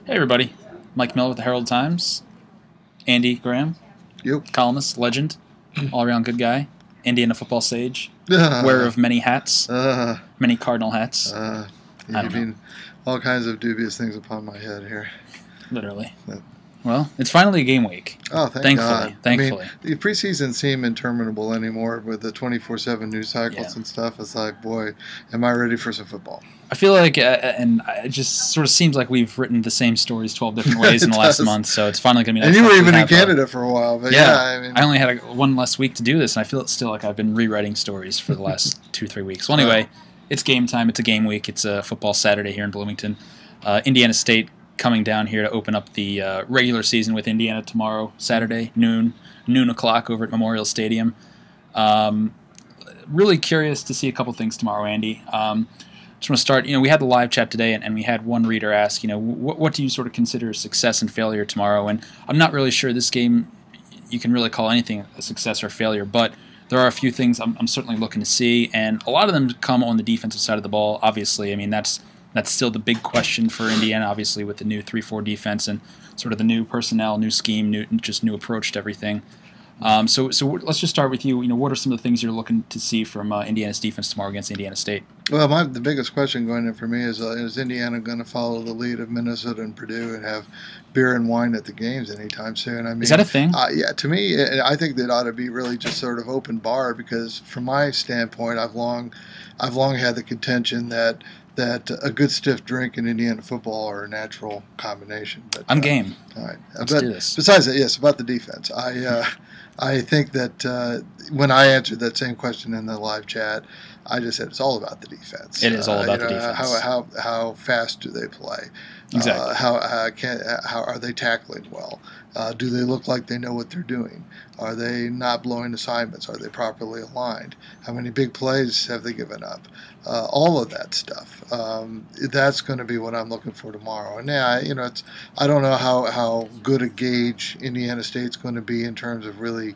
Hey everybody, Mike Miller with the Herald Times. Andy Graham, Yep. columnist, legend, all-around good guy, Indiana football sage, Uh, wearer of many hats, uh, many cardinal hats, uh, I don't you mean all kinds of dubious things upon my head here. literally. But- Well, it's finally a game week. Oh, thank Thankfully, God. thankfully. I mean, the preseason seem interminable anymore with the 24/7 news cycles Yeah. and stuff. It's like, boy, am I ready for some football? I feel like, and it just sort of seems like we've written the same stories 12 different ways in It the last does. month, so it's finally going to be And nice. you were to even in have Canada for a while, but Yeah, I mean, I only had one less week to do this, and I feel it's still like I've been rewriting stories for the last 2-3 weeks. Well, anyway, it's game time. It's a game week. It's a football Saturday here in Bloomington. Indiana State coming down here to open up the regular season with Indiana tomorrow, Saturday, noon o'clock over at Memorial Stadium. Really curious to see a couple things tomorrow, Andy. Just want to start. We had the live chat today, and we had one reader ask, what do you sort of consider success and failure tomorrow? And I'm not really sure this game you can really call anything a success or failure, but there are a few things I'm certainly looking to see, and a lot of them come on the defensive side of the ball. Obviously, I mean that's still the big question for Indiana. Obviously, with the new 3-4 defense and sort of the new personnel, new scheme, new approach to everything. So let's just start with you. What are some of the things you're looking to see from Indiana's defense tomorrow against Indiana State? well, the biggest question going in for me is Indiana going to follow the lead of Minnesota and Purdue and have beer and wine at the games anytime soon? I mean, Is that a thing? Yeah, to me, I think that ought to be really just sort of open bar because, from my standpoint, I've long had the contention that a good stiff drink and Indiana football are a natural combination. But I'm game. all right, Let's do this. Besides that, yes, about the defense, I think that when I answered that same question in the live chat, I just said it's all about the defense. It is all about the defense. How fast do they play? Exactly. How are they tackling well? Do they look like they know what they're doing? Are they not blowing assignments? Are they properly aligned? How many big plays have they given up? All of that stuff. That's going to be what I'm looking for tomorrow. And yeah, I don't know how good a gauge Indiana State's going to be in terms of really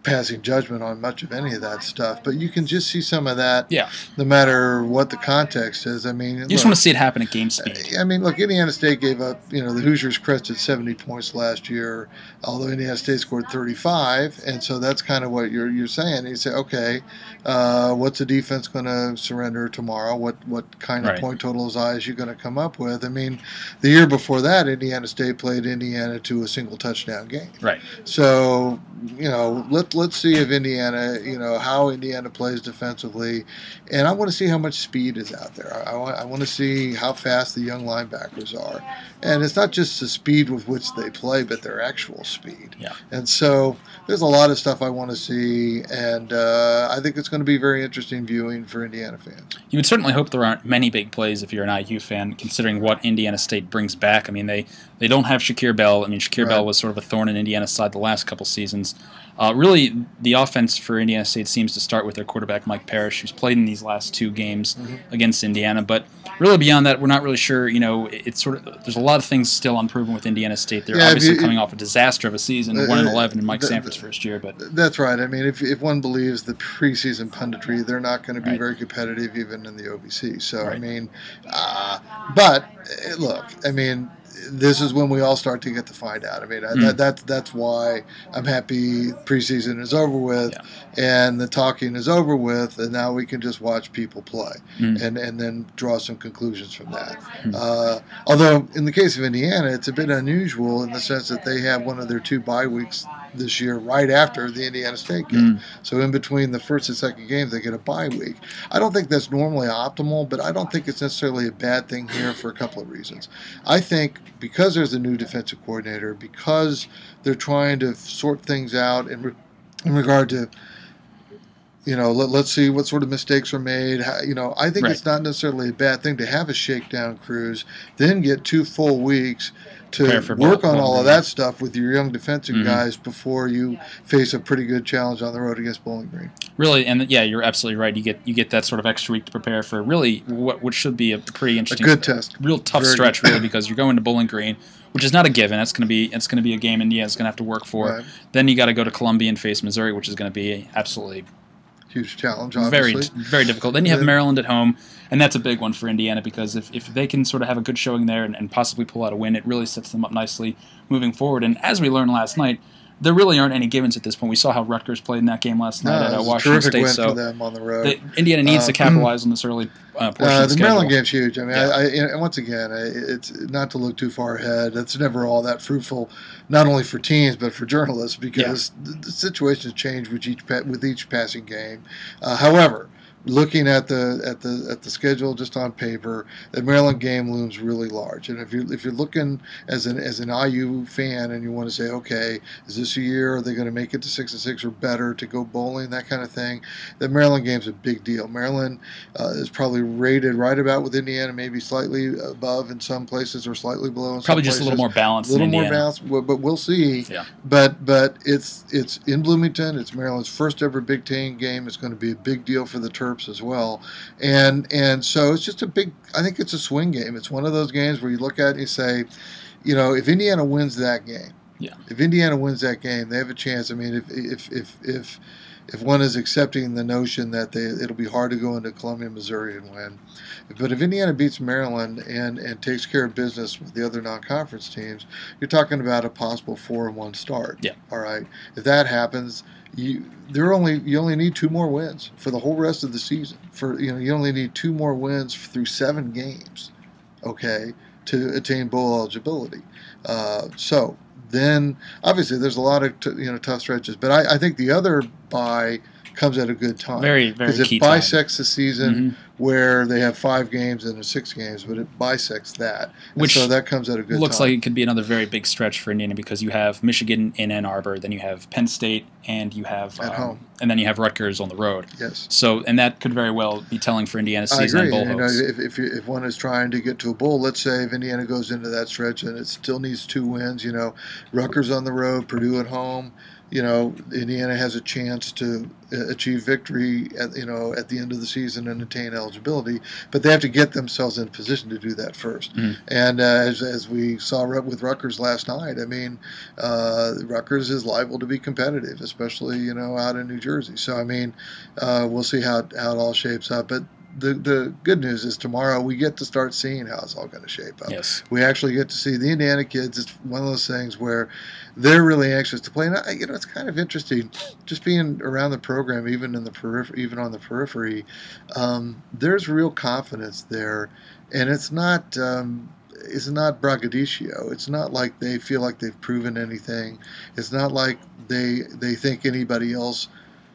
passing judgment on much of any of that stuff, but you can just see some of that. Yeah. No matter what the context is. I mean, You just want to see it happen at game speed. I mean, look, Indiana State gave up, the Hoosiers crested 70 points last year, although Indiana State scored 35, and so that's kind of what you're saying. You say, okay, what's the defense going to surrender tomorrow? What kind of Right. point totals is you going to come up with? I mean, the year before that, Indiana State played Indiana to a single touchdown game. Right. So, let's see if Indiana, how Indiana plays defensively, and I want to see how much speed is out there. I want to see how fast the young linebackers are, and it's not just the speed with which they play, but their actual speed. Yeah. And so there's a lot of stuff I want to see, and I think it's going to be very interesting viewing for Indiana fans. You would certainly hope there aren't many big plays if you're an IU fan, considering what Indiana State brings back. I mean, they don't have Shakir Bell. I mean, Shakir Right. Bell was sort of a thorn in Indiana's side the last couple seasons. Really, the offense for Indiana State seems to start with their quarterback, Mike Parrish, who's played in these last two games against Indiana. But really, beyond that, we're not really sure. It's sort of there's a lot of things still unproven with Indiana State. They're obviously coming off a disaster of a season, 1-11 in Mike Sanford's first year. But that's right. I mean, if one believes the preseason punditry, they're not going to be Right. very competitive even in the OVC. So Right. I mean, look, I mean, this is when we all start to get to find out. I mean, that's why I'm happy preseason is over with, and the talking is over with, and now we can just watch people play and then draw some conclusions from that. Although in the case of Indiana, it's a bit unusual in the sense that they have one of their 2 bye weeks this year right after the Indiana State game. So in between the first and second games, they get a bye week. I don't think that's normally optimal, but I don't think it's necessarily a bad thing here for a couple of reasons. I think because there's a new defensive coordinator, because they're trying to sort things out in regard to, let's see what sort of mistakes are made. I think Right. it's not necessarily a bad thing to have a shakedown cruise, then get 2 full weeks Prepare to for work on Bowling all of Green. that stuff with your young defensive guys before you face a pretty good challenge on the road against Bowling Green. really, and yeah, you're absolutely right. You get that sort of extra week to prepare for really what should be a pretty interesting, good test. real tough Very stretch, good. really, because you're going to Bowling Green, which is not a given. It's going to be a game Indiana's going to have to work for. Right. Then you got to go to Columbia and face Missouri, which is going to be absolutely huge challenge, obviously. Very difficult. Then you have Maryland at home, and that's a big one for Indiana because if they can sort of have a good showing there and possibly pull out a win, it really sets them up nicely moving forward. And as we learned last night, there really aren't any givens at this point. We saw how Rutgers played in that game last night at Washington State. Win for them on the road. Indiana needs to capitalize on this early portion of the schedule. The Maryland game's huge. I mean, and once again, it's not to look too far ahead. It's never all that fruitful, not only for teams but for journalists because the situations change with each passing game. However, looking at the schedule just on paper, the Maryland game looms really large. And if you're looking as an IU fan and you want to say, okay, is this a year? Are they going to make it to 6-6 or better to go bowling, that kind of thing? The Maryland game's a big deal. Maryland is probably rated right about with Indiana, maybe slightly above in some places or slightly below in some probably places. Just a little more balanced. A little more balanced, but we'll see. Yeah. But it's in Bloomington. It's Maryland's first ever Big Ten game. It's going to be a big deal for the Terps as well, and so it's just I think it's a swing game. It's one of those games where you look at it and you say, if Indiana wins that game, they have a chance. I mean, if one is accepting the notion that it'll be hard to go into Columbia, Missouri and win, but if Indiana beats Maryland and takes care of business with the other non-conference teams, you're talking about a possible 4-1 start. Yeah. All right. If that happens, you only need 2 more wins for the whole rest of the season. You only need 2 more wins through 7 games, okay, to attain bowl eligibility. So then, obviously, there's a lot of tough stretches, but I think the other bye comes at a good time. Very key time. Because it bisects the season where they have 5 games and 6 games, but it bisects that. So that comes at a good time. Looks like it could be another very big stretch for Indiana because you have Michigan in Ann Arbor, then you have Penn State, and you have at home. And then you have Rutgers on the road. Yes. So, and that could very well be telling for Indiana's season. I agree. And bowl hopes. If one is trying to get to a bowl, let's say if Indiana goes into that stretch and it still needs 2 wins, Rutgers on the road, Purdue at home, Indiana has a chance to achieve victory at the end of the season and attain eligibility, but they have to get themselves in position to do that first. And as we saw with Rutgers last night, I mean, Rutgers is liable to be competitive, especially out in New Jersey. So I mean, we'll see how it all shapes up, but. The good news is tomorrow we get to start seeing how it's all going to shape up. Yes. We actually get to see the Indiana kids. It's one of those things where they're really anxious to play. And it's kind of interesting, just being around the program, even on the periphery. There's real confidence there, and it's not braggadocio. It's not like they feel like they've proven anything. It's not like they think anybody else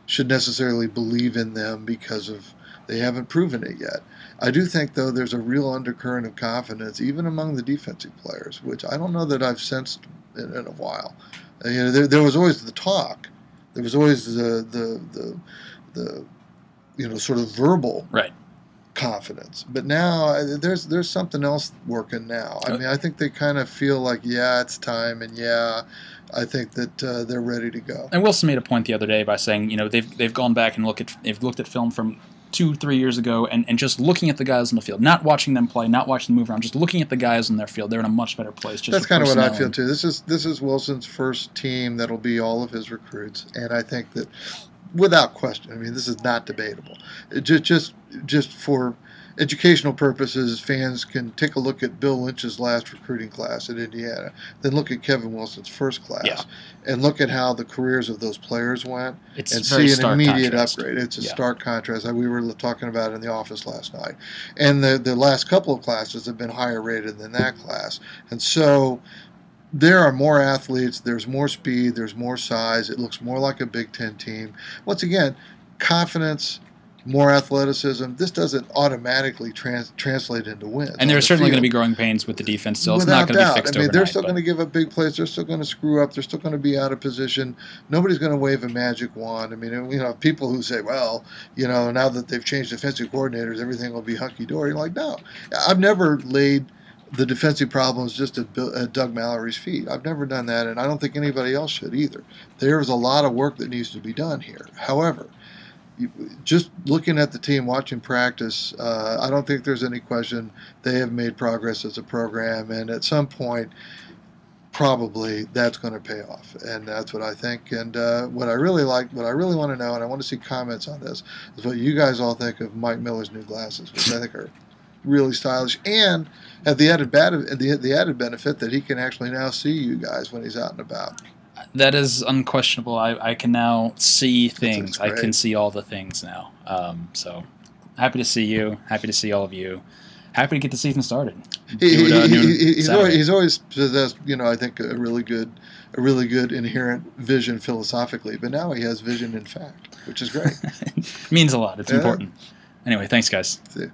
should necessarily believe in them because of. They haven't proven it yet. I do think, though, there's a real undercurrent of confidence, even among the defensive players, which I don't know that I've sensed in a while. There was always the talk. There was always the sort of verbal confidence. But now there's something else working now. I mean, I think they kind of feel like, it's time, and I think that they're ready to go. And Wilson made a point the other day by saying, they've gone back and they've looked at film from 2-3 years ago and just looking at the guys on the field, not watching them play, not watching them move around, just looking at the guys on their field. They're in a much better place. That's kind of what I feel too. This is Wilson's first team that'll be all of his recruits, and I think that without question, I mean, this is not debatable. Just for educational purposes, fans can take a look at Bill Lynch's last recruiting class at Indiana, then look at Kevin Wilson's first class, and look at how the careers of those players went, and see an immediate upgrade. It's a stark contrast. We were talking about it in the office last night. And the last couple of classes have been higher rated than that class. And so there are more athletes, there's more speed, there's more size, it looks more like a Big Ten team. Once again, confidence, more athleticism. This doesn't automatically translate into wins. And there's certainly going to be growing pains with the defense still. It's not going to be fixed overnight. They're still going to give up big plays. They're still going to screw up. They're still going to be out of position. Nobody's going to wave a magic wand. I mean, people who say, well, now that they've changed defensive coordinators, everything will be hunky-dory. You're like, no. I've never laid the defensive problems just at Doug Mallory's feet. I've never done that, and I don't think anybody else should either. There's a lot of work that needs to be done here. However, just looking at the team, watching practice, I don't think there's any question they have made progress as a program. And at some point, probably that's going to pay off, and that's what I think. And what I really like, what I really want to know, and I want to see comments on this, is what you guys all think of Mike Miller's new glasses, which I think are really stylish, and have the added benefit that he can actually now see you guys when he's out and about. That is unquestionable. I can now see things. I can see all the things now. So happy to see you. Happy to see all of you. Happy to get the season started. He's always possessed, I think, a really good inherent vision philosophically. But now he has vision in fact, which is great. It means a lot. It's important. Anyway, thanks, guys. See you.